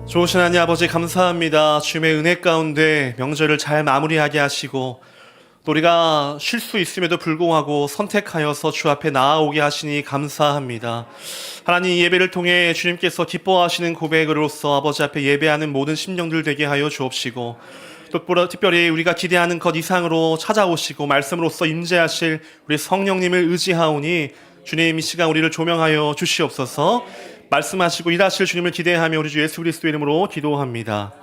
좋으신 하나님 아버지 감사합니다. 주님의 은혜 가운데 명절을 잘 마무리하게 하시고 또 우리가 쉴 수 있음에도 불구하고 선택하여서 주 앞에 나아오게 하시니 감사합니다. 하나님 이 예배를 통해 주님께서 기뻐하시는 고백으로서 아버지 앞에 예배하는 모든 심령들 되게 하여 주옵시고 또 특별히 우리가 기대하는 것 이상으로 찾아오시고 말씀으로써 임재하실 우리 성령님을 의지하오니 주님 이 시간 우리를 조명하여 주시옵소서. 말씀하시고 일하실 주님을 기대하며 우리 주 예수 그리스도 이름으로 기도합니다.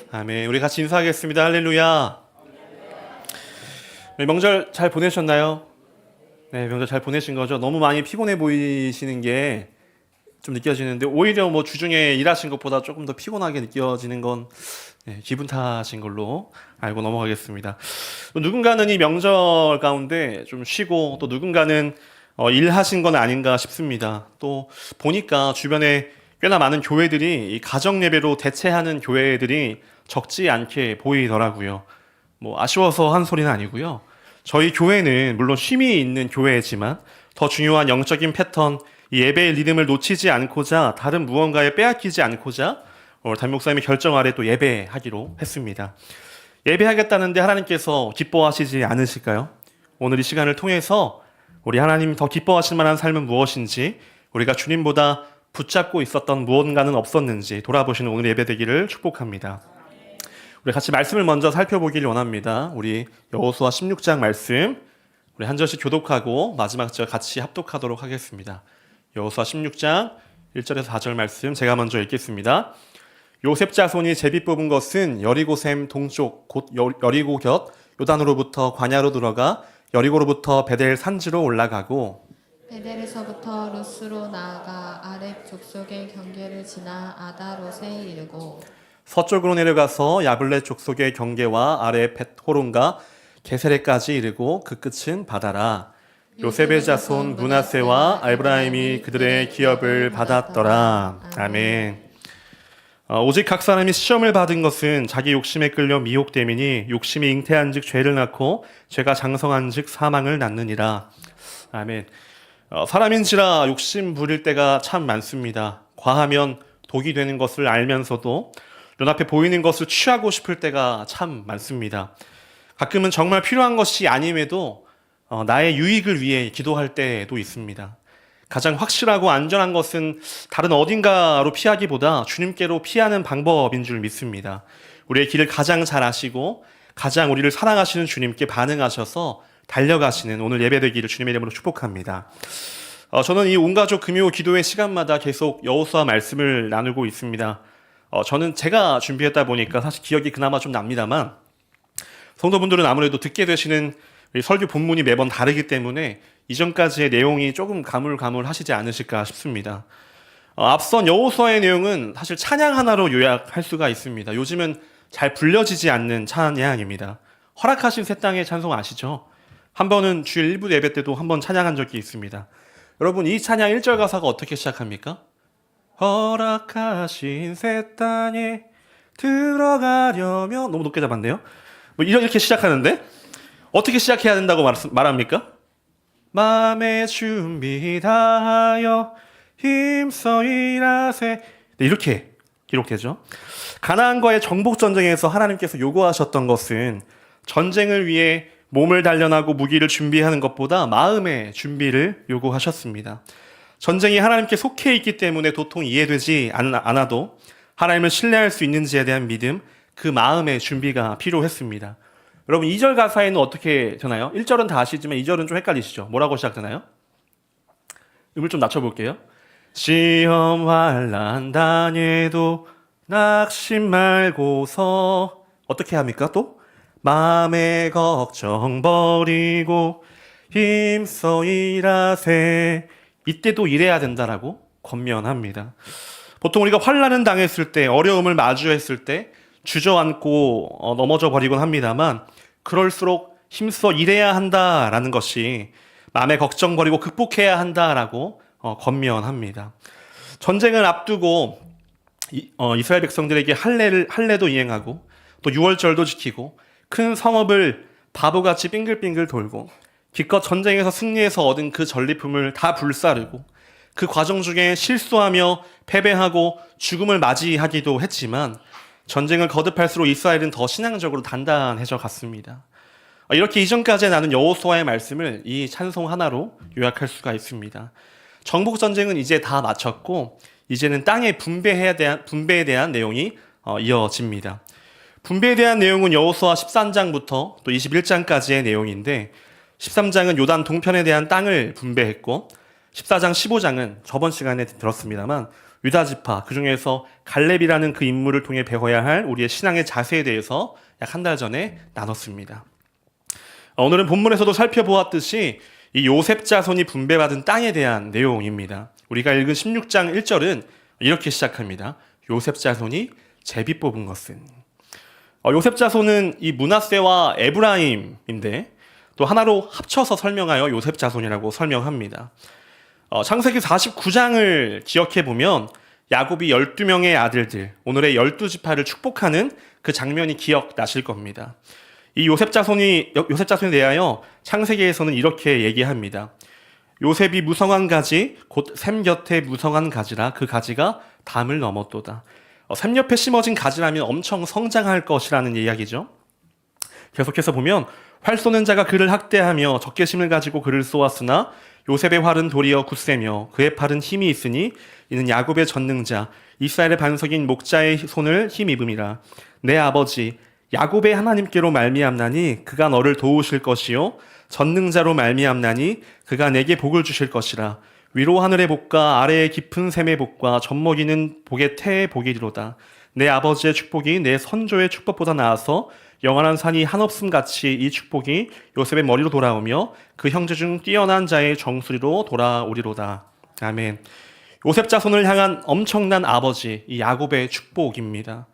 아멘. 우리 같이 인사하겠습니다. 할렐루야. 네, 명절 잘 보내셨나요? 네, 명절 잘 보내신 거죠? 너무 많이 피곤해 보이시는 게 좀 느껴지는데 오히려 뭐 주중에 일하신 것보다 조금 더 피곤하게 느껴지는 건 기분 탓인 걸로 알고 넘어가겠습니다. 또 누군가는 이 명절 가운데 좀 쉬고 또 누군가는 일하신 건 아닌가 싶습니다. 또 보니까 주변에 꽤나 많은 교회들이 이 가정 예배로 대체하는 교회들이 적지 않게 보이더라고요. 뭐 아쉬워서 한 소리는 아니고요. 저희 교회는 물론 쉼이 있는 교회지만 더 중요한 영적인 패턴, 이 예배의 리듬을 놓치지 않고자 다른 무언가에 빼앗기지 않고자 담임 목사님의 결정 아래 또 예배하기로 했습니다. 예배하겠다는데 하나님께서 기뻐하시지 않으실까요? 오늘 이 시간을 통해서 우리 하나님 더 기뻐하실 만한 삶은 무엇인지, 우리가 주님보다 붙잡고 있었던 무언가는 없었는지 돌아보시는 오늘 예배 되기를 축복합니다. 우리 같이 말씀을 먼저 살펴보길 원합니다. 우리 여호수아 16장 말씀 우리 한 절씩 교독하고 마지막 절 같이 합독하도록 하겠습니다. 여호수아 16장 1절에서 4절 말씀 제가 먼저 읽겠습니다. 요셉 자손이 제비 뽑은 것은 여리고샘 동쪽 곧 여리고 곁 요단으로부터 광야로 들어가 여리고로부터 베델 산지로 올라가고 베델에서부터 루스로 나아가 아렙 족속의 경계를 지나 아다롯에 이르고 서쪽으로 내려가서 야블렛 족속의 경계와 아래 벳호론과 게세레까지 이르고 그 끝은 바다라. 요셉의 자손 므낫세와 에브라임이 그들의 기업을 받았더라. 아멘. 오직 각 사람이 시험을 받은 것은 자기 욕심에 끌려 미혹됨이니 욕심이 잉태한즉 죄를 낳고 죄가 장성한즉 사망을 낳느니라. 아멘. 사람인지라 욕심 부릴 때가 참 많습니다. 과하면 독이 되는 것을 알면서도 눈앞에 보이는 것을 취하고 싶을 때가 참 많습니다. 가끔은 정말 필요한 것이 아님에도 나의 유익을 위해 기도할 때도 있습니다. 가장 확실하고 안전한 것은 다른 어딘가로 피하기보다 주님께로 피하는 방법인 줄 믿습니다. 우리의 길을 가장 잘 아시고 가장 우리를 사랑하시는 주님께 반응하셔서 달려가시는 오늘 예배되기를 주님의 이름으로 축복합니다. 저는 이 온가족 금요 기도회 시간마다 계속 여호수아 말씀을 나누고 있습니다. 저는 제가 준비했다 보니까 사실 기억이 그나마 좀 납니다만 성도분들은 아무래도 듣게 되시는 설교 본문이 매번 다르기 때문에 이전까지의 내용이 조금 가물가물하시지 않으실까 싶습니다. 앞선 여호수아의 내용은 사실 찬양 하나로 요약할 수가 있습니다. 요즘은 잘 불려지지 않는 찬양입니다. 허락하신 새 땅의 찬송 아시죠? 한 번은 주일 1부 예배 때도 한 번 찬양한 적이 있습니다. 여러분 이 찬양 1절 가사가 어떻게 시작합니까? 허락하신 새 땅에 들어가려면 너무 높게 잡았네요. 뭐 이렇게 시작하는데 어떻게 시작해야 된다고 말합니까? 마음의 준비 다하여 힘써 일하세. 네, 이렇게 기록되죠. 가나안과의 정복 전쟁에서 하나님께서 요구하셨던 것은 전쟁을 위해 몸을 단련하고 무기를 준비하는 것보다 마음의 준비를 요구하셨습니다. 전쟁이 하나님께 속해 있기 때문에 도통 이해되지 않아도 하나님을 신뢰할 수 있는지에 대한 믿음, 그 마음의 준비가 필요했습니다. 여러분 2절 가사에는 어떻게 되나요? 1절은 다 아시지만 2절은 좀 헷갈리시죠? 뭐라고 시작되나요? 음을 좀 낮춰볼게요. 시험 환난 당해도 낙심 말고서 어떻게 합니까? 또 마음의 걱정 버리고 힘써 일하세. 이때도 일해야 된다라고 권면합니다. 보통 우리가 환난을 당했을 때, 어려움을 마주했을 때 주저앉고 넘어져 버리곤 합니다만 그럴수록 힘써 일해야 한다라는 것이 마음의 걱정 버리고 극복해야 한다라고 권면합니다. 전쟁을 앞두고 이스라엘 백성들에게 할례도 이행하고 또 유월절도 지키고 큰 성읍을 바보같이 빙글빙글 돌고 기껏 전쟁에서 승리해서 얻은 그 전리품을 다 불사르고 그 과정 중에 실수하며 패배하고 죽음을 맞이하기도 했지만 전쟁을 거듭할수록 이스라엘은 더 신앙적으로 단단해져 갔습니다. 이렇게 이전까지 나눈 여호수아의 말씀을 이 찬송 하나로 요약할 수가 있습니다. 정복 전쟁은 이제 다 마쳤고 이제는 땅의 분배에 대한 내용이 이어집니다. 분배에 대한 내용은 여호수아 13장부터 또 21장까지의 내용인데 13장은 요단 동편에 대한 땅을 분배했고 14장 15장은 저번 시간에 들었습니다만 유다 지파 그중에서 갈렙이라는 그 인물을 통해 배워야 할 우리의 신앙의 자세에 대해서 약 한 달 전에 나눴습니다. 오늘은 본문에서도 살펴보았듯이 이 요셉 자손이 분배받은 땅에 대한 내용입니다. 우리가 읽은 16장 1절은 이렇게 시작합니다. 요셉 자손이 제비 뽑은 것은. 요셉 자손은 이 므낫세와 에브라임인데 또 하나로 합쳐서 설명하여 요셉 자손이라고 설명합니다. 창세기 49장을 기억해 보면 야곱이 12명의 아들들, 오늘의 12지파를 축복하는 그 장면이 기억나실 겁니다. 이 요셉 자손에 대하여 창세기에서는 이렇게 얘기합니다. 요셉이 무성한 가지 곧 샘 곁에 무성한 가지라 그 가지가 담을 넘었도다. 샘 옆에 심어진 가지라면 엄청 성장할 것이라는 이야기죠. 계속해서 보면 활 쏘는 자가 그를 학대하며 적개심을 가지고 그를 쏘았으나 요셉의 활은 도리어 굳세며 그의 팔은 힘이 있으니 이는 야곱의 전능자 이스라엘의 반석인 목자의 손을 힘입음이라. 내 아버지 야곱의 하나님께로 말미암나니 그가 너를 도우실 것이요 전능자로 말미암나니 그가 내게 복을 주실 것이라. 위로 하늘의 복과 아래의 깊은 샘의 복과 젖먹이는 복의 태의 복이리로다. 내 아버지의 축복이 내 선조의 축복보다 나아서 영원한 산이 한없음 같이 이 축복이 요셉의 머리로 돌아오며 그 형제 중 뛰어난 자의 정수리로 돌아오리로다. 아멘. 요셉 자손을 향한 엄청난 아버지 이 야곱의 축복입니다.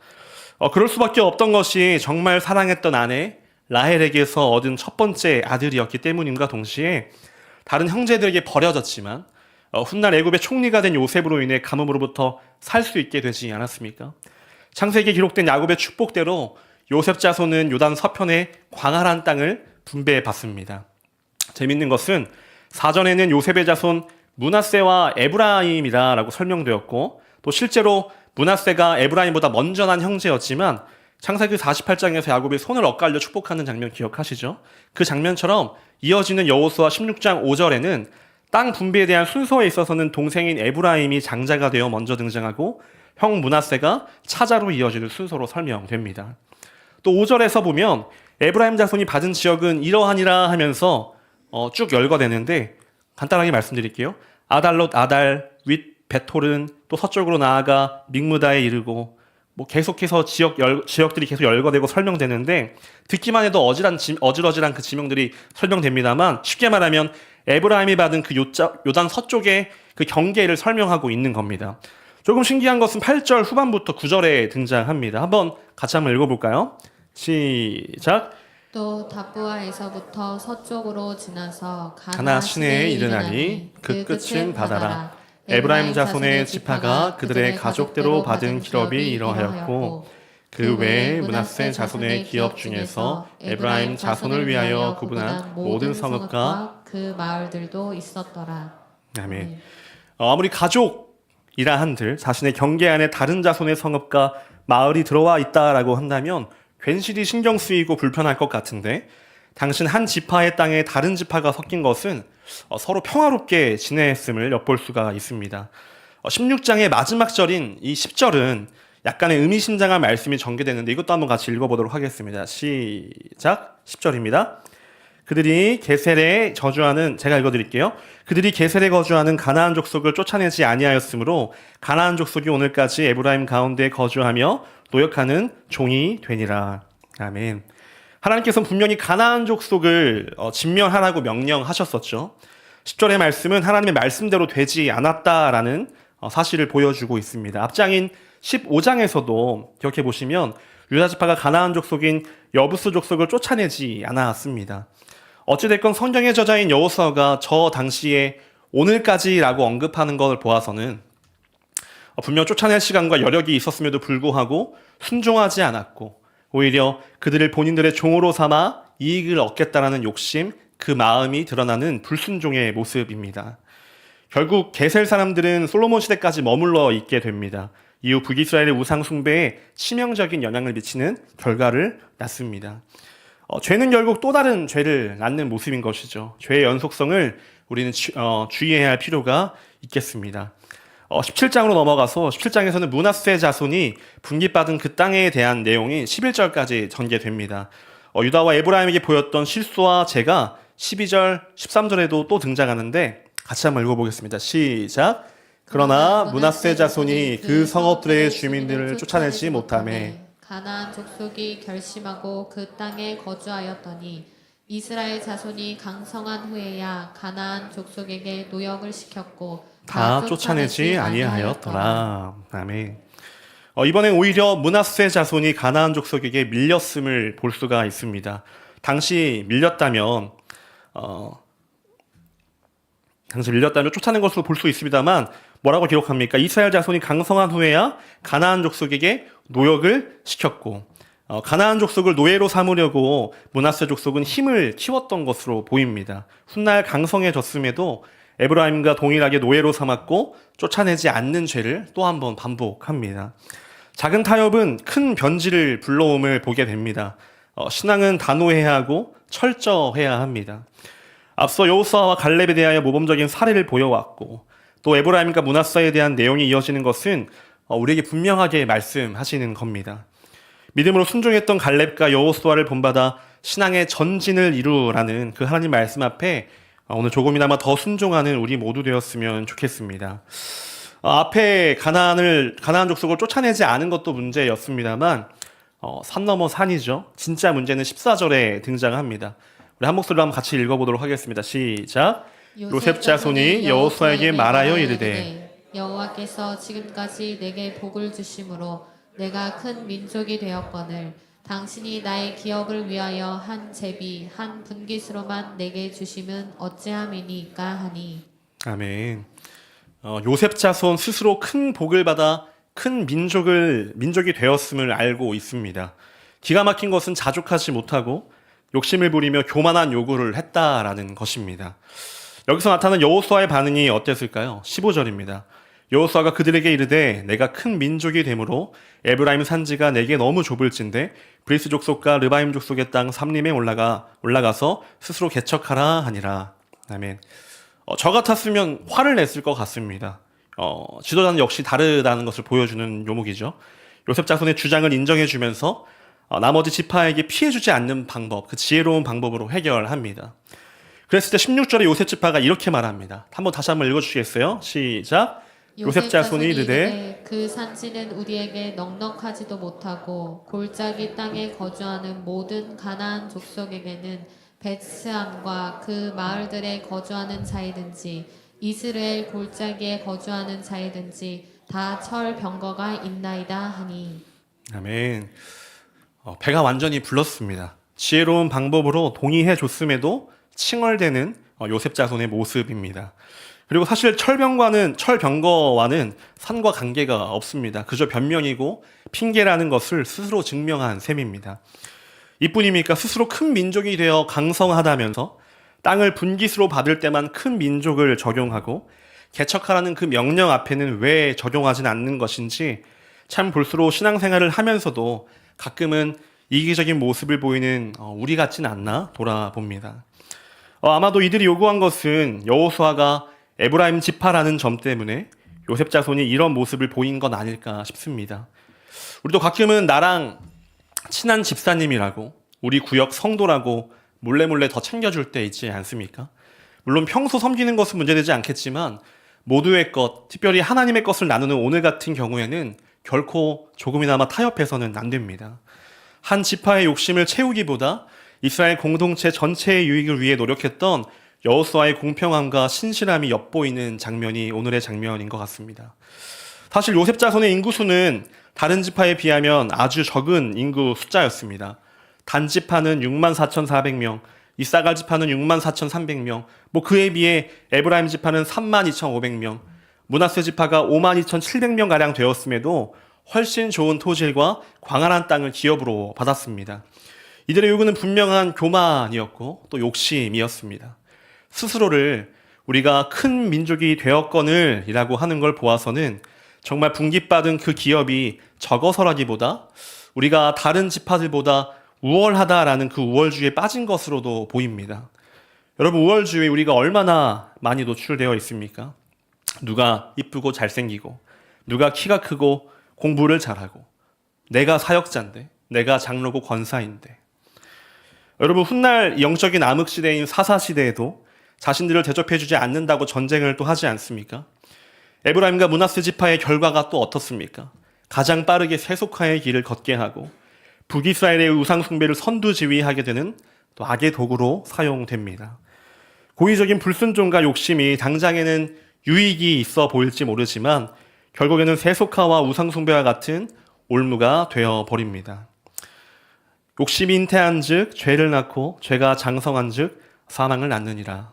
그럴 수밖에 없던 것이 정말 사랑했던 아내 라헬에게서 얻은 첫 번째 아들이었기 때문임과 동시에 다른 형제들에게 버려졌지만 훗날 애굽의 총리가 된 요셉으로 인해 가뭄으로부터 살 수 있게 되지 않았습니까? 창세기에 기록된 야곱의 축복대로 요셉 자손은 요단 서편의 광활한 땅을 분배해 받습니다. 재밌는 것은 사전에는 요셉의 자손 므낫세와 에브라임이라고 설명되었고 또 실제로 므낫세가 에브라임보다 먼저 난 형제였지만 창세기 48장에서 야곱이 손을 엇갈려 축복하는 장면 기억하시죠? 그 장면처럼 이어지는 여호수아 16장 5절에는 땅 분배에 대한 순서에 있어서는 동생인 에브라임이 장자가 되어 먼저 등장하고 형 므낫세가 차자로 이어지는 순서로 설명됩니다. 또 5절에서 보면 에브라임 자손이 받은 지역은 이러하니라 하면서 쭉 열거되는데 간단하게 말씀드릴게요. 아달롯 아달 윗 베톨은 또 서쪽으로 나아가 믹무다에 이르고 계속해서 지역들이 계속 열거되고 설명되는데 듣기만 해도 어질어질한 그 지명들이 설명됩니다만 쉽게 말하면 에브라임이 받은 그 요단 서쪽의 그 경계를 설명하고 있는 겁니다. 조금 신기한 것은 8절 후반부터 9절에 등장합니다. 같이 한번 읽어볼까요? 시작. 또 답부아에서부터 서쪽으로 지나서 가나 시내에 이르나니 그 끝은 바다라. 에브라임 자손의 지파가 그들의 가족대로 받은 기업이 이러하였고 그 외에 므낫세 자손의 기업 중에서 에브라임 자손을 위하여 구분한 모든 성읍과 그 마을들도 있었더라. 아멘. 아무리 가족이라 한들 자신의 경계 안에 다른 자손의 성읍과 마을이 들어와 있다라고 한다면 괜시리 신경 쓰이고 불편할 것 같은데 당신 한 지파의 땅에 다른 지파가 섞인 것은 서로 평화롭게 지냈음을 엿볼 수가 있습니다. 16장의 마지막 절인 이 10절은 약간의 의미심장한 말씀이 전개되는데 이것도 한번 같이 읽어보도록 하겠습니다. 시작. 10절입니다. 그들이 게셀에 거주하는 제가 읽어드릴게요. 그들이 게셀에 거주하는 가나안 족속을 쫓아내지 아니하였으므로 가나안 족속이 오늘까지 에브라임 가운데 거주하며 노역하는 종이 되니라. 아멘. 하나님께서는 분명히 가나안 족속을 진멸하라고 명령하셨었죠. 10절의 말씀은 하나님의 말씀대로 되지 않았다라는 사실을 보여주고 있습니다. 앞장인 15장에서도 기억해 보시면 유다 지파가 가나안 족속인 여부스 족속을 쫓아내지 않았습니다. 어찌됐건 성경의 저자인 여호수아가 저 당시에 오늘까지라고 언급하는 걸 보아서는 분명 쫓아낼 시간과 여력이 있었음에도 불구하고 순종하지 않았고 오히려 그들을 본인들의 종으로 삼아 이익을 얻겠다라는 욕심, 그 마음이 드러나는 불순종의 모습입니다. 결국 게셀 사람들은 솔로몬 시대까지 머물러 있게 됩니다. 이후 북이스라엘의 우상 숭배에 치명적인 영향을 미치는 결과를 낳습니다. 죄는 결국 또 다른 죄를 낳는 모습인 것이죠. 죄의 연속성을 우리는 주의해야 할 필요가 있겠습니다. 17장으로 넘어가서 17장에서는 므낫세 자손이 분깃받은 그 땅에 대한 내용이 11절까지 전개됩니다. 유다와 에브라임에게 보였던 실수와 죄가 12절, 13절에도 또 등장하는데 같이 한번 읽어보겠습니다. 시작. 그러나 므낫세 자손이 그 성읍들의 주민들을 쫓아내지 못하매 가나안 족속이 결심하고 그 땅에 거주하였더니 이스라엘 자손이 강성한 후에야 가나안 족속에게 노역을 시켰고 다 쫓아내지 아니하였더라. 아멘. 이번엔 오히려 므낫세 자손이 가나안 족속에게 밀렸음을 볼 수가 있습니다. 당시 밀렸다면 쫓아낸 것으로 볼 수 있습니다만 뭐라고 기록합니까? 이스라엘 자손이 강성한 후에야 가나안 족속에게 노역을 시켰고 가나안 족속을 노예로 삼으려고 므낫세 족속은 힘을 키웠던 것으로 보입니다. 훗날 강성해졌음에도 에브라임과 동일하게 노예로 삼았고 쫓아내지 않는 죄를 또 한 번 반복합니다. 작은 타협은 큰 변질을 불러옴을 보게 됩니다. 신앙은 단호해야 하고 철저해야 합니다. 앞서 여호수아와 갈렙에 대하여 모범적인 사례를 보여왔고 또 에브라임과 므낫세에 대한 내용이 이어지는 것은 우리에게 분명하게 말씀하시는 겁니다. 믿음으로 순종했던 갈렙과 여호수아를 본받아 신앙의 전진을 이루라는 그 하나님 말씀 앞에 오늘 조금이나마 더 순종하는 우리 모두 되었으면 좋겠습니다. 앞에 가나안 족속을 쫓아내지 않은 것도 문제였습니다만 산 넘어 산이죠. 진짜 문제는 14절에 등장합니다. 우리 한 목소리로 한번 같이 읽어보도록 하겠습니다. 시작. 요셉 자손이 여호수아에게 말하여 이르되 여호와께서 지금까지 내게 복을 주심으로 내가 큰 민족이 되었거늘 당신이 나의 기업을 위하여 한 제비 한 분깃으로만 내게 주심은 어찌함이니까 하니. 아멘. 요셉 자손 스스로 큰 복을 받아 큰 민족이 되었음을 알고 있습니다. 기가 막힌 것은 자족하지 못하고 욕심을 부리며 교만한 요구를 했다라는 것입니다. 여기서 나타난 여호수아의 반응이 어땠을까요? 15절입니다. 여호수아가 그들에게 이르되 내가 큰 민족이 되므로 에브라임 산지가 내게 너무 좁을진데 브리스 족속과 르바임 족속의 땅 삼림에 올라가서 스스로 개척하라 하니라. 아멘. 저 같았으면 화를 냈을 것 같습니다. 지도자는 역시 다르다는 것을 보여주는 요목이죠. 요셉 자손의 주장을 인정해주면서 나머지 지파에게 피해주지 않는 방법, 그 지혜로운 방법으로 해결합니다. 그랬을 때 16절에 요셉 지파가 이렇게 말합니다. 다시 한번 읽어주시겠어요? 시작. 요셉 자손이 이르되 그 산지는 우리에게 넉넉하지도 못하고 골짜기 땅에 거주하는 모든 가나안 족속에게는 베스암과 그 마을들에 거주하는 자이든지 이스라엘 골짜기에 거주하는 자이든지 다 철병거가 있나이다 하니. 아멘. 배가 완전히 불렀습니다. 지혜로운 방법으로 동의해 줬음에도 칭얼대는 요셉 자손의 모습입니다. 그리고 사실 철병거와는 산과 관계가 없습니다. 그저 변명이고 핑계라는 것을 스스로 증명한 셈입니다. 이뿐입니까? 스스로 큰 민족이 되어 강성하다면서 땅을 분깃으로 받을 때만 큰 민족을 적용하고 개척하라는 그 명령 앞에는 왜 적용하진 않는 것인지 참 볼수록 신앙생활을 하면서도 가끔은 이기적인 모습을 보이는 우리 같진 않나 돌아봅니다. 아마도 이들이 요구한 것은 여호수아가 에브라임 지파라는 점 때문에 요셉 자손이 이런 모습을 보인 건 아닐까 싶습니다. 우리도 가끔은 나랑 친한 집사님이라고 우리 구역 성도라고 몰래 더 챙겨줄 때 있지 않습니까? 물론 평소 섬기는 것은 문제되지 않겠지만 모두의 것, 특별히 하나님의 것을 나누는 오늘 같은 경우에는 결코 조금이나마 타협해서는 안 됩니다. 한 지파의 욕심을 채우기보다 이스라엘 공동체 전체의 유익을 위해 노력했던 여호수아의 공평함과 신실함이 엿보이는 장면이 오늘의 장면인 것 같습니다. 사실 요셉 자손의 인구수는 다른 지파에 비하면 아주 적은 인구 숫자였습니다. 단 지파는 64,400명, 이사갈 지파는 64,300명, 그에 비해 에브라임 지파는 32,500명, 므낫세 지파가 52,700명 가량 되었음에도 훨씬 좋은 토질과 광활한 땅을 기업으로 받았습니다. 이들의 요구는 분명한 교만이었고 또 욕심이었습니다. 스스로를 우리가 큰 민족이 되었거늘 이라고 하는 걸 보아서는 정말 분깃받은 그 기업이 적어서라기보다 우리가 다른 지파들보다 우월하다라는 그 우월주의에 빠진 것으로도 보입니다. 여러분, 우월주의에 우리가 얼마나 많이 노출되어 있습니까? 누가 이쁘고 잘생기고, 누가 키가 크고 공부를 잘하고, 내가 사역자인데, 내가 장로고 권사인데. 여러분, 훗날 영적인 암흑시대인 사사시대에도 자신들을 대접해주지 않는다고 전쟁을 또 하지 않습니까? 에브라임과 므낫세 지파의 결과가 또 어떻습니까? 가장 빠르게 세속화의 길을 걷게 하고 북이스라엘의 우상 숭배를 선두지휘하게 되는 또 악의 도구로 사용됩니다. 고의적인 불순종과 욕심이 당장에는 유익이 있어 보일지 모르지만 결국에는 세속화와 우상 숭배와 같은 올무가 되어 버립니다. 욕심이 잉태한즉 죄를 낳고 죄가 장성한즉 사망을 낳느니라.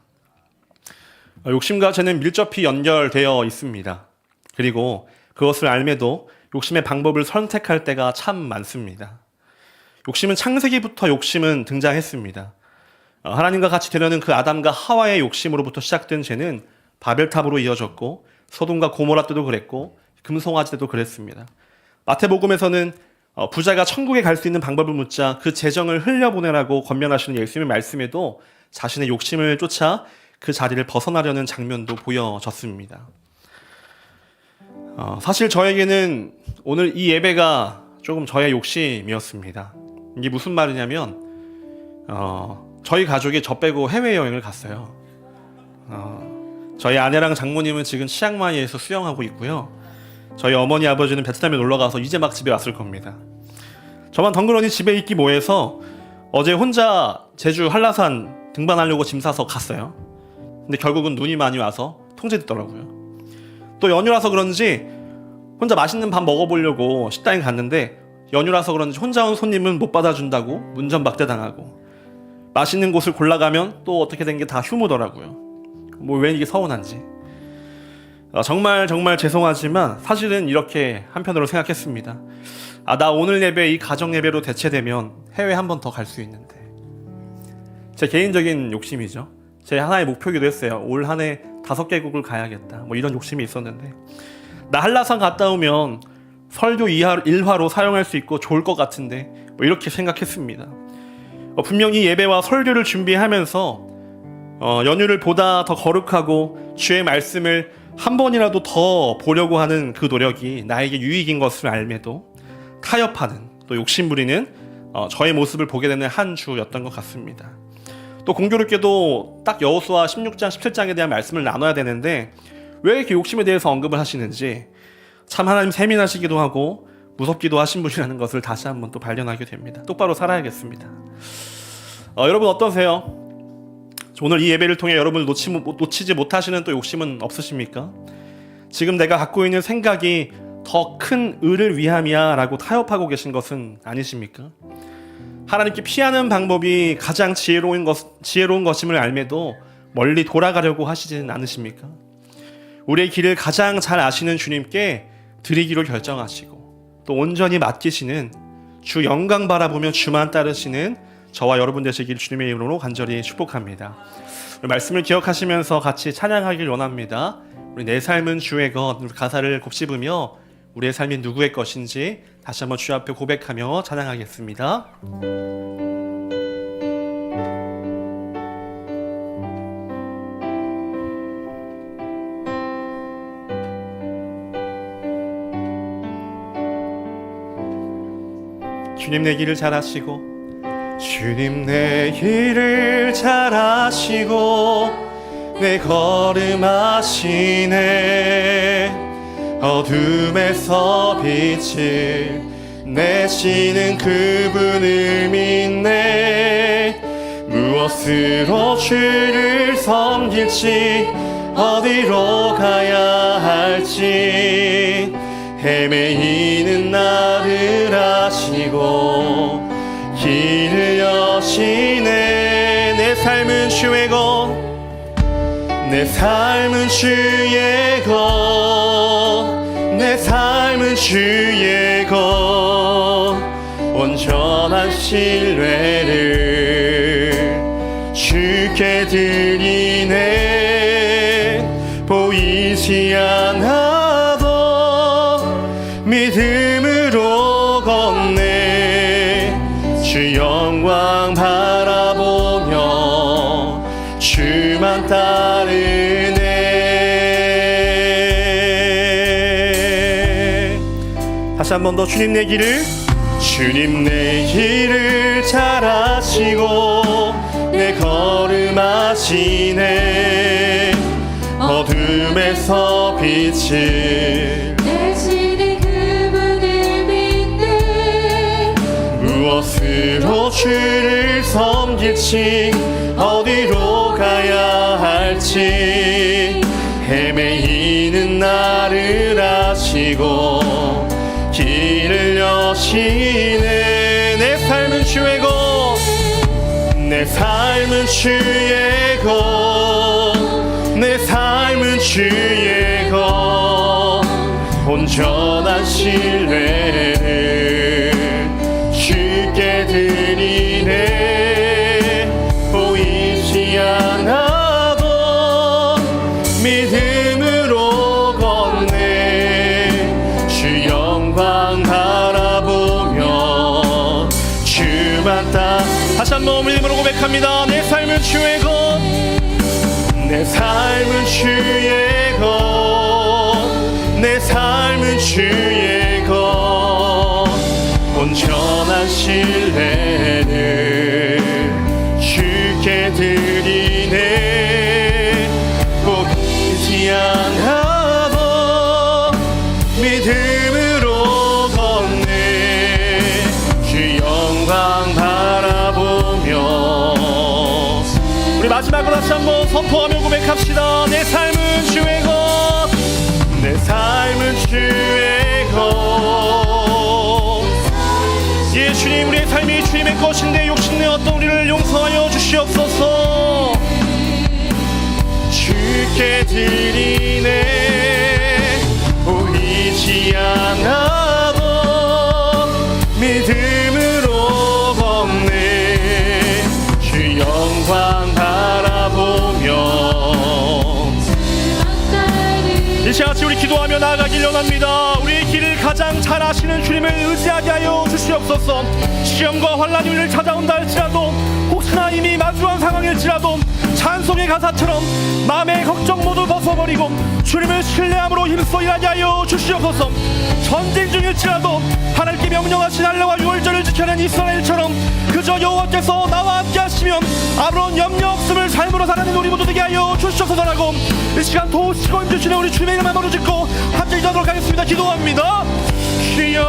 욕심과 죄는 밀접히 연결되어 있습니다. 그리고 그것을 알매도 욕심의 방법을 선택할 때가 참 많습니다. 욕심은 창세기부터 욕심은 등장했습니다. 하나님과 같이 되려는 그 아담과 하와의 욕심으로부터 시작된 죄는 바벨탑으로 이어졌고 소돔과 고모라 때도 그랬고 금송아지 때도 그랬습니다. 마태복음에서는 부자가 천국에 갈 수 있는 방법을 묻자 그 재정을 흘려보내라고 권면하시는 예수님의 말씀에도 자신의 욕심을 쫓아 그 자리를 벗어나려는 장면도 보여졌습니다. 사실 저에게는 오늘 이 예배가 조금 저의 욕심이었습니다. 이게 무슨 말이냐면 저희 가족이 저 빼고 해외여행을 갔어요. 저희 아내랑 장모님은 지금 치앙마이에서 수영하고 있고요. 저희 어머니 아버지는 베트남에 놀러가서 이제 막 집에 왔을 겁니다. 저만 덩그러니 집에 있기 뭐해서 어제 혼자 제주 한라산 등반하려고 짐 싸서 갔어요. 근데 결국은 눈이 많이 와서 통제됐더라고요. 또 연휴라서 그런지 혼자 맛있는 밥 먹어보려고 식당에 갔는데 연휴라서 그런지 혼자 온 손님은 못 받아준다고 문전박대당하고 맛있는 곳을 골라가면 또 어떻게 된 게 다 휴무더라고요. 뭐 왜 이게 서운한지. 정말 죄송하지만 사실은 이렇게 한편으로 생각했습니다. 나 오늘 예배 이 가정 예배로 대체되면 해외 한 번 더 갈 수 있는데. 제 개인적인 욕심이죠. 제 하나의 목표이기도 했어요. 올 한 해 5개국을 가야겠다. 뭐 이런 욕심이 있었는데 나 한라산 갔다 오면 설교 1화로 사용할 수 있고 좋을 것 같은데 뭐 이렇게 생각했습니다. 분명히 예배와 설교를 준비하면서 연휴를 보다 더 거룩하고 주의 말씀을 한 번이라도 더 보려고 하는 그 노력이 나에게 유익인 것을 알매도 타협하는 또 욕심부리는 저의 모습을 보게 되는 한 주였던 것 같습니다. 또 공교롭게도 딱 여호수아 16장 17장에 대한 말씀을 나눠야 되는데 왜 이렇게 욕심에 대해서 언급을 하시는지 참 하나님 세민하시기도 하고 무섭기도 하신 분이라는 것을 다시 한번 또 발견하게 됩니다. 똑바로 살아야겠습니다. 여러분 어떠세요? 오늘 이 예배를 통해 여러분을 놓치지 못하시는 또 욕심은 없으십니까? 지금 내가 갖고 있는 생각이 더 큰 의를 위함이야 라고 타협하고 계신 것은 아니십니까? 하나님께 피하는 방법이 가장 지혜로운 것임을 알매도 멀리 돌아가려고 하시지는 않으십니까? 우리의 길을 가장 잘 아시는 주님께 드리기로 결정하시고 또 온전히 맡기시는 주 영광 바라보며 주만 따르시는 저와 여러분 되시길 주님의 이름으로 간절히 축복합니다. 말씀을 기억하시면서 같이 찬양하길 원합니다. 우리 내 삶은 주의 것 가사를 곱씹으며 우리의 삶이 누구의 것인지 다시 한번 주 앞에 고백하며 찬양하겠습니다. 주님 내 길을 잘 아시고 주님 내 길을 잘 아시고 내 걸음 아시네 어둠에서 빛을 내시는 그분을 믿네 무엇으로 주를 섬길지 어디로 가야 할지 헤매이는 나를 아시고 길을 여시네 내 삶은 주의 것 내 삶은 주의 것 내 삶은 주의 것 온전한 신뢰를 주께 드리네 보이지 않아도 믿음으로 걷네. 주 영광 바라보며 주만 따르네. 다시 한 번 더 주님 내 길을 잘 아시고 내 걸음 아시네. 어둠에서 빛을 내시는 그분을 믿네. 무엇으로 주를 섬길지 어디로 가야 할지 헤매이는 나를 아시고 길을 여시네. 내 삶은 주의 것, 내 삶은 주의 것, 내 삶은 주의 것. 온전한 신뢰를 주께 드리네. 보이지 않아도 믿음으로 걷네. 주 영광 바라보며 주만 다시 한번 믿음으로 고백합니다. 내 삶은 주의 것, 내 삶은 주의 것, 내 삶은 주의 것. 온전한 신뢰를 주께 드리네. 보이지 않아도 믿음으로 걷네. 주 영광 바라보며. 우리 마지막으로 다시 한번 선포하며 고백합시다. 내 삶은 주의 것, 내 삶은 주의 것. 예, 주님, 우리의 삶이 주님의 것인데 욕심내었던 우리를 용서하여 주시옵소서. 주께 드리네. 보이지 않아도 믿음으로 걷네. 주 영광 바라보며. 이 시간같이 우리 기도하며 나아가길 원합니다. 우리의 길을 가장 잘 아시는 주님을 의지하게 하여 주시옵소서. 시험과 환난이 우리를 찾아온다 할지라도, 혹시나 이미 마주한 상황일지라도 찬송의 가사처럼 마음의 걱정 모두 벗어버리고 주님을 신뢰함으로 힘써 일하게 하여 주시옵소서. 전쟁 중일지라도 하나님께 명령하신 할례와 유월절을 지켜낸 이스라엘처럼 그저 여호와께서 나와 함께 하시면 아무런 염려 없음을 삶으로 살아내는 우리 모두 되게 하여 주시옵소서라고 이 시간 도우시고 힘주시는 우리 주님의 이름을 모두 짓고 함께 기도하도록 하겠습니다. 기도합니다. 주여,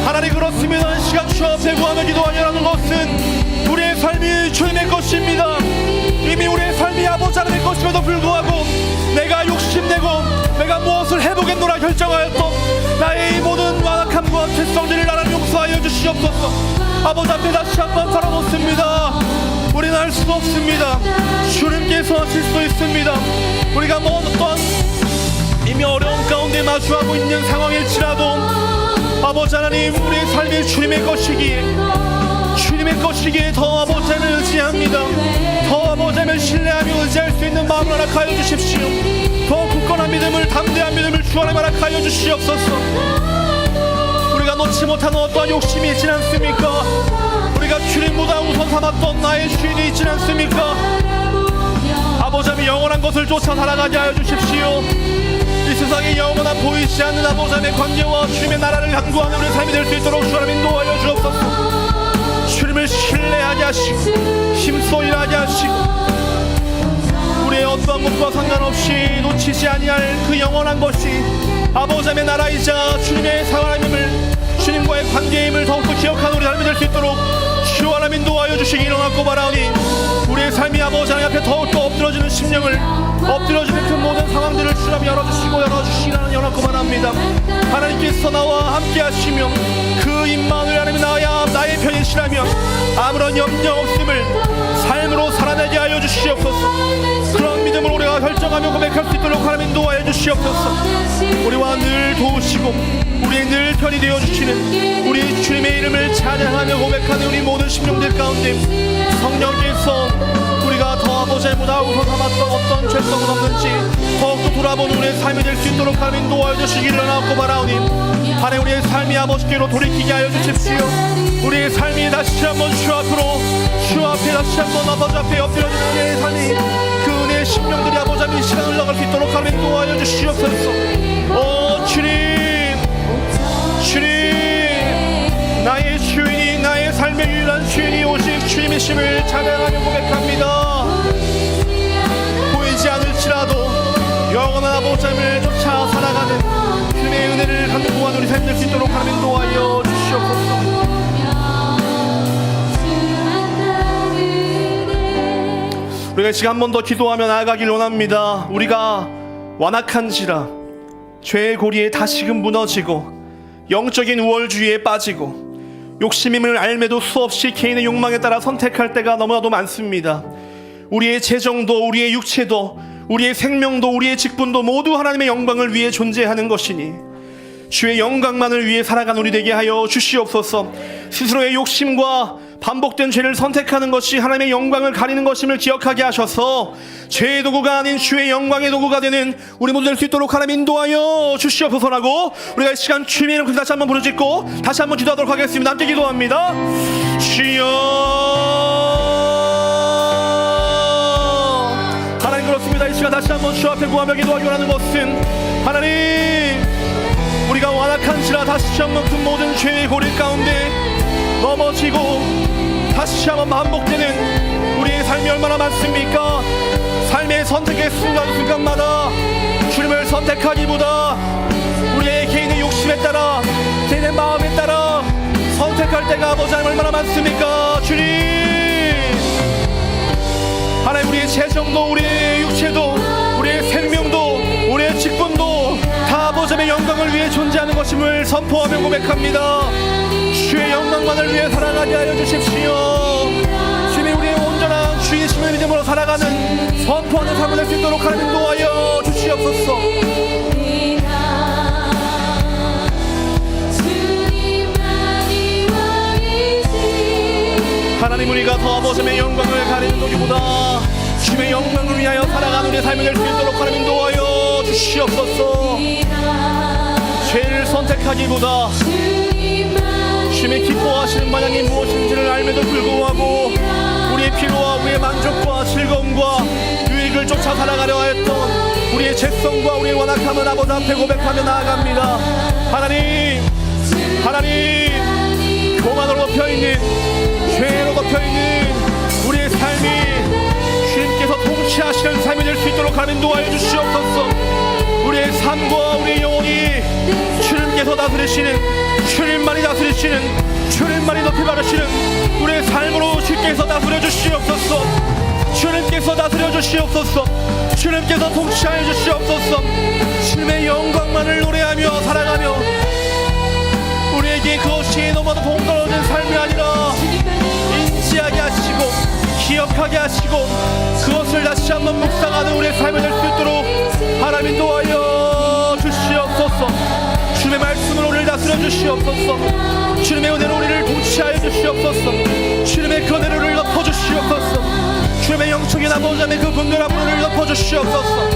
하나님, 그렇습니다. 이 시간 주 앞에 구하며 기도하려는 것은 우리의 삶이 주님의 것입니다. 이미 우리의 삶이 아버지 하나님의 것임에도 불구하고 내가 욕심내고 내가 무엇을 해보겠노라 결정하였던 나의 이 모든 완악함과 죄성들을 나라를 용서하여 주시옵소서. 아버지 앞에 다시 한번 살아놓습니다. 우리는 할 수 없습니다. 주님께서 하실 수 있습니다. 우리가 뭐 어떤 이미 어려움 가운데 마주하고 있는 상황일지라도 아버지 하나님, 우리의 삶이 주님의 것이기에 더 아버지 하나님을 의지합니다. 더 아버지 하나님을 신뢰하며 의지할 수 있는 마음을 허락하여 주십시오. 더 굳건한 믿음을, 담대한 믿음을 주 안에 허락하여 주시옵소서. 우리가 놓지 못하는 어떠한 욕심이 있지 않습니까? 우리가 주님보다 우선 삼았던 나의 주인이 있지 않습니까? 아버지 하나님, 영원한 것을 쫓아 살아가게 하여 주십시오. 이 세상에 영원한 보이지 않는 아버지 하나님의 관계와 주님의 나라를 간구하는 우리의 삶이 될 수 있도록 주 하나님 인도하여 주옵소서. 주님을 신뢰하게 하시고 힘써 일하게 하시고 우리의 어떠한 것과 상관없이 놓치지 아니할 그 영원한 것이 아버지 하나님의 나라이자 주님의 사랑임을, 주님과의 관계임을 더욱더 기억하는 우리 삶이 될 수 있도록 주 하나님 인도하여 주시기 원하고 바라오니 우리의 삶이 아버지 하나님 앞에 더욱더 엎드러지는 심령을, 엎드러지는 그 모든 상황들을 주 하나님 열어주시기라는 원하고 바랍니다. 하나님께서 나와 함께 하시며 그 임마누엘 하나님이 나의 편이시라면 아무런 염려 없음을 삶으로 살아내게 하여 주시옵소서. 그런 믿음을 우리가 결정하며 고백할 수 있도록 하나님 인도하여 주시옵소서. 우리와 늘 도우시고 우리의 늘 편이 되어주시는 우리 주님의 이름을 찬양하며 고백하는 우리 모든 심령들 가운데 성령께서 우리가 더 아버지의 보다 우선 삼았던 어떤 죄성은 없는지 더욱더 돌아보는 우리의 삶이 될 수 있도록 하나님 도와여 주시기를 원하옵고 바라오니 하나님 우리의 삶이 아버지께로 돌이키게 하여 주십시오. 우리의 삶이 다시 한번 주 앞으로 주 앞에 다시 한번 아버지 앞에 엎드려지는 우리의 삶이 그 은혜의 심령들이 아버지 앞에 이 시간 흘러갈 수 있도록 하나님 도와여 주시옵소서. 오 주님 주님 나의 주인이 나의 삶의 유일한 주인이 오직 주님이심을 찬양하며 고백합니다. 보이지 않을지라도 영원한 아버지를 쫓아 살아가는 주님의 은혜를 갖는 동안 우리 삶 될 수 있도록 하나님 도와여 주시옵소서. 우리가 지금 한 번 더 기도하며 나아가길 원합니다. 우리가 완악한지라 죄의 고리에 다시금 무너지고 영적인 우월주의에 빠지고 욕심임을 알매도 수없이 개인의 욕망에 따라 선택할 때가 너무나도 많습니다. 우리의 재정도 우리의 육체도 우리의 생명도 우리의 직분도 모두 하나님의 영광을 위해 존재하는 것이니 주의 영광만을 위해 살아가는 우리 되게 하여 주시옵소서. 스스로의 욕심과 반복된 죄를 선택하는 것이 하나님의 영광을 가리는 것임을 기억하게 하셔서 죄의 도구가 아닌 주의 영광의 도구가 되는 우리 모두 될 수 있도록 하나님 인도하여 주시옵소서라고 우리가 이 시간 주님의 이름 다시 한번 부르짖고 다시 한번 기도하도록 하겠습니다. 함께 기도합니다. 주여 하나님 그렇습니다. 이 시간 다시 한번 주 앞에 구하며 기도하기 원하는 것은 하나님 우리가 완악한지라 다시 한번 그 모든 죄의 고리 가운데 넘어지고 다시 한번 반복되는 우리의 삶이 얼마나 많습니까? 삶의 선택의 순간순간마다 주님을 선택하기보다 우리의 개인의 욕심에 따라 개인의 마음에 따라 선택할 때가 아버지 하나님 얼마나 많습니까? 주님 하나님 우리의 재정도 우리의 육체도 우리의 생명도 우리의 직분도 다 아버지의 영광을 위해 존재하는 것임을 선포하며 고백합니다. 주의 영광만을 위해 살아가게 하여 주십시오. 주님이 우리의 온전한 주이심을 믿음으로 살아가는 선포하는 삶을 낼 수 있도록 하나님 인도하여 주시옵소서. 하나님 우리가 더 아버지의 영광을 가리는 것보다 주의 영광을 위하여 살아가는 우리의 삶이 될 수 있도록 하나님 인도하여 주시옵소서. 죄를 선택하기보다 주님의 기뻐하시는 방향이 무엇인지를 알매도 불구하고 우리의 필요와 우리의 만족과 즐거움과 유익을 쫓아 살아가려 하였던 우리의 죄성과 우리의 완악함을 아버지 앞에 고백하며 나아갑니다. 하나님 교만으로 덮여있는 죄로 덮여있는 우리의 삶이 주님께서 통치하시는 삶이 될 수 있도록 하나님 도와여 주시옵소서. 우리의 삶과 우리의 영혼이 주님께서 다스리시는 주님만이 다스리시는 주님만이 높이 바르시는 우리의 삶으로 주께서 다스려 주시옵소서. 주님께서 다스려 주시옵소서. 주님께서 통치하여 주시옵소서. 주님의 영광만을 노래하며 살아가며 우리에게 그것이 너무나도 동떨어진 삶이 아니라 인지하게 하시고 기억하게 하시고 그것을 다시 한번 묵상하는 우리의 삶이 될 수 있도록 하나님 도와여 주시옵소서. 주님의 말씀으로 우리를 다스려 주시옵소서. 주님의 은혜로 우리를 통치하여 주시옵소서. 주님의 그 은혜를 우리를 덮어주시옵소서. 주님의 영적인 아버지의 그 분별함으로 우리를 덮어주시옵소서.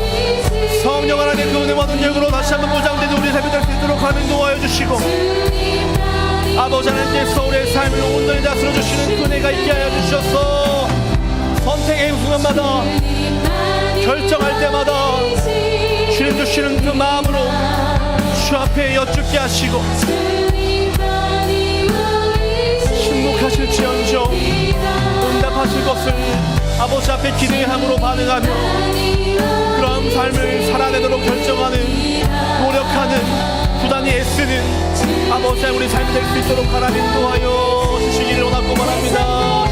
성령 하나님의 그 은혜와 능력으로 다시 한번 보장되는 우리의 삶이 될 수 있도록 하나님 도와여 주시고 아버지 하나님께서 우리의 삶을 온전히 다스려 주시는 그 은혜가 있게 하여 주셔서 선택의 순간마다 결정할 때마다 주님 주시는 그 마음으로 주 앞에 여쭙게 하시고 침묵하실지언정 응답하실 것을 아버지 앞에 기대함으로 반응하며 그러한 삶을 살아내도록 결정하는 노력하는 부단히 애쓰는 아버지 우리 삶이 될 수 있도록 하나님 도와여 주시기를 원하고 바랍니다.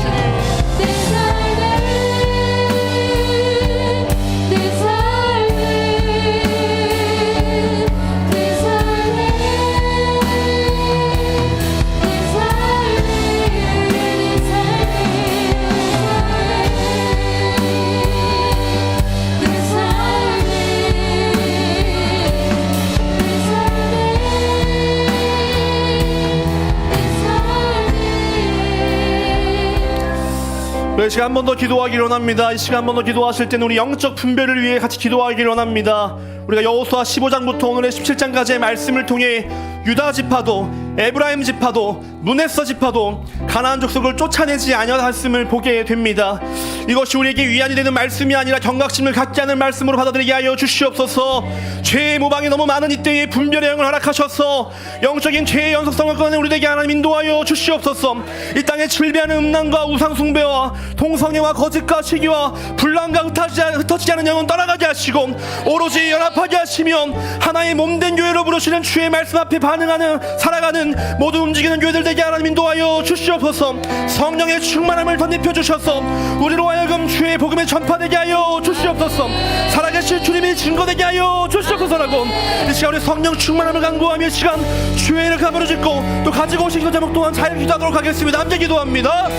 우리 이 시간 한 번 더 기도하기를 원합니다. 이 시간 한 번 더 기도하실 때는 우리 영적 분별을 위해 같이 기도하기를 원합니다. 우리가 여호수아 15장부터 오늘의 17장까지의 말씀을 통해 유다 지파도 에브라임 지파도 므낫세 지파도 가나안 족속을 쫓아내지 아니하였음을 보게 됩니다. 이것이 우리에게 위안이 되는 말씀이 아니라 경각심을 갖게 하는 말씀으로 받아들이게 하여 주시옵소서. 죄의 모방이 너무 많은 이때에 분별의 영을 허락하셔서 영적인 죄의 연속성을 꺼내 우리에게 하나님 인도하여 주시옵소서. 이 땅에 질비하는 음란과 우상 숭배와 동성애와 거짓과 시기와 분란과 흩어지지 않은 영은 떠나가게 하시고 오로지 연합하게 하시며 하나의 몸된 교회로 부르시는 주의 말씀 앞에 반응하는 살아가는 모두 움직이는 교회들 되게 하나님 인도하여 주시옵소서. 성령의 충만함을 덧입혀 주셔서 우리로 하여금 주의 복음에 전파되게 하여 주시옵소서. 살아계실 주님이 증거되게 하여 주시옵소서라고 이 시간 우리 성령 충만함을 간구하며 이 시간 주의 일을 가무를 짓고 또 가지고 오신 그 제목 또한 잘 기도하도록 하겠습니다. 함께 기도합니다.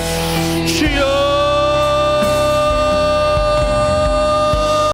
주여